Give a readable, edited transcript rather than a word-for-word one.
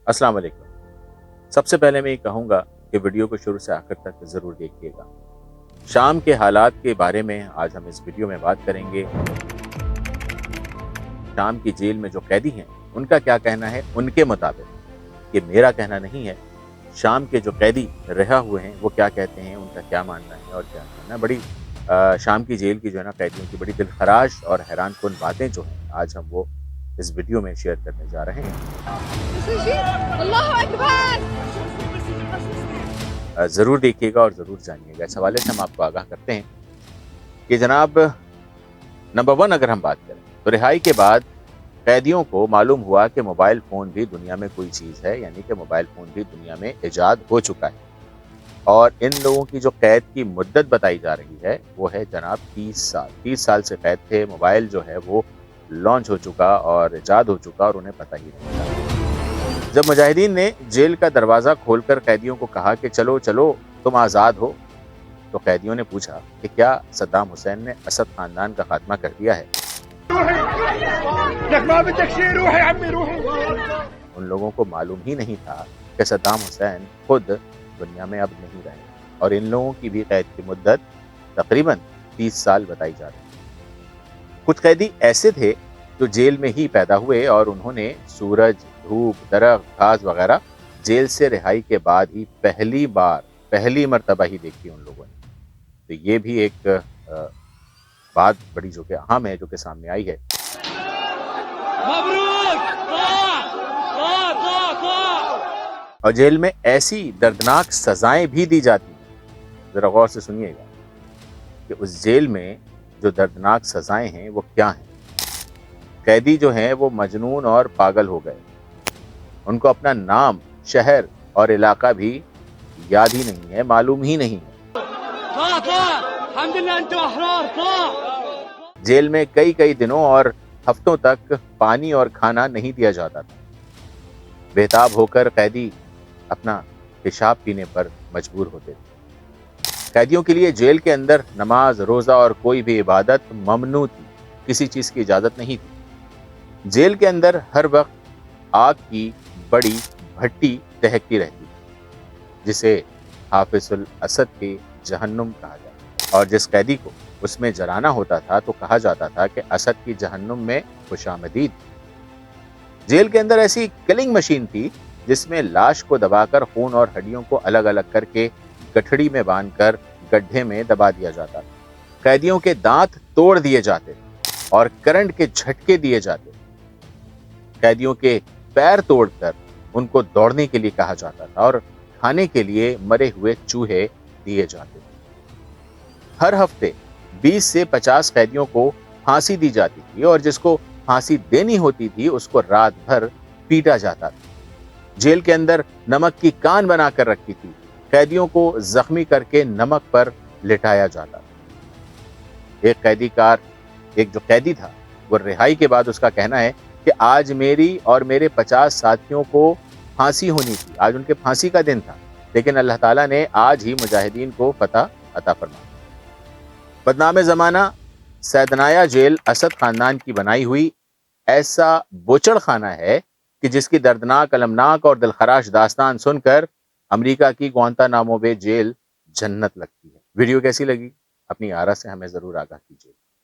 अस्सलाम वालेकुम। सबसे पहले मैं ये कहूँगा कि वीडियो को शुरू से आखिर तक ज़रूर देखिएगा। शाम के हालात के बारे में आज हम इस वीडियो में बात करेंगे। शाम की जेल में जो कैदी हैं उनका क्या कहना है उनके मुताबिक, ये मेरा कहना नहीं है। शाम के जो कैदी रिहा हुए हैं वो क्या कहते हैं, उनका क्या मानना है और क्या कहना है। बड़ी शाम की जेल की जो है ना कैदियों की बड़ी दिलखराश और हैरानकुन बातें जो हैं आज हम वो इस वीडियो में शेयर करने जा रहे हैं। ज़रूर देखिएगा और ज़रूर जानिएगा। इस हवाले से हम आपको आगाह करते हैं कि जनाब, नंबर 1 अगर हम बात करें तो रिहाई के बाद कैदियों को मालूम हुआ कि मोबाइल फ़ोन भी दुनिया में कोई चीज़ है, यानी कि मोबाइल फ़ोन भी दुनिया में ईजाद हो चुका है। और इन लोगों की जो कैद की मुद्दत बताई जा रही है वो है जनाब 30 साल। 30 साल से कैद थे। मोबाइल जो है वो लॉन्च हो चुका और ईजाद हो चुका और उन्हें पता ही नहीं था। जब मुजाहिदीन ने जेल का दरवाज़ा खोलकर कैदियों को कहा कि चलो चलो तुम आज़ाद हो, तो कैदियों ने पूछा कि क्या सद्दाम हुसैन ने असद खानदान का खात्मा कर दिया है। उन लोगों को मालूम ही नहीं था कि सद्दाम हुसैन खुद दुनिया में अब नहीं रहे और इन लोगों की भी कैद की मुद्दत तकरीबन 30 साल बताई जा रही है। कुछ कैदी ऐसे थे जो जेल में ही पैदा हुए और उन्होंने सूरज, धूप, दरख्त, घास वगैरह जेल से रिहाई के बाद ही पहली मर्तबा ही देखी उन लोगों ने। तो ये भी एक बात बड़ी जो कि अहम है जो कि सामने आई है। और जेल में ऐसी दर्दनाक सजाएं भी दी जाती हैं। जरा गौर से सुनिएगा कि उस जेल में जो दर्दनाक सजाएं हैं वो क्या हैं। कैदी जो हैं वो मजनून और पागल हो गए। उनको अपना नाम, शहर और इलाका भी याद ही नहीं है, मालूम ही नहीं है। जेल में कई दिनों और हफ्तों तक पानी और खाना नहीं दिया जाता था। बेताब होकर कैदी अपना पेशाब पीने पर मजबूर होते थे। कैदियों के लिए जेल के अंदर नमाज, रोजा और कोई भी इबादत ममनू थी। किसी चीज की इजाजत नहीं थी। जेल के अंदर हर वक्त आग की बड़ी भट्टी दहकती रहती थी, जिसे हाफिजुल असद के जहन्नुम कहा जाता। और जिस कैदी को उसमें जलाना होता था तो कहा जाता था कि असद की जहन्नुम में खुशामदीद। जेल के अंदर ऐसी किलिंग मशीन थी जिसमें लाश को दबाकर खून और हड्डियों को अलग अलग करके गठड़ी में बांधकर गड्ढे में दबा दिया जाता था। कैदियों के दांत तोड़ दिए जाते और करंट के झटके दिए जाते। कैदियों के पैर तोड़कर उनको दौड़ने के लिए कहा जाता था और खाने के लिए मरे हुए चूहे दिए जाते थे। हर हफ्ते 20 से 50 कैदियों को फांसी दी जाती थी और जिसको फांसी देनी होती थी उसको रात भर पीटा जाता था। जेल के अंदर नमक की कान बनाकर रखी थी। कैदियों को जख्मी करके नमक पर लिटाया जाता था। एक जो कैदी था वो रिहाई के बाद उसका कहना है कि आज मेरी और मेरे 50 साथियों को फांसी होनी थी। आज उनके फांसी का दिन था, लेकिन अल्लाह ताला ने आज ही मुजाहिदीन को फतह अता फरमाया। बदनाम ज़माना सैदनाया जेल असद खानदान की बनाई हुई ऐसा बोचड़ खाना है कि जिसकी दर्दनाक, अलमनाक और दिलखराश दास्तान सुनकर अमेरिका की ग्वांतानामो बे जेल जन्नत लगती है। वीडियो कैसी लगी अपनी आरा से हमें जरूर आगाह कीजिए।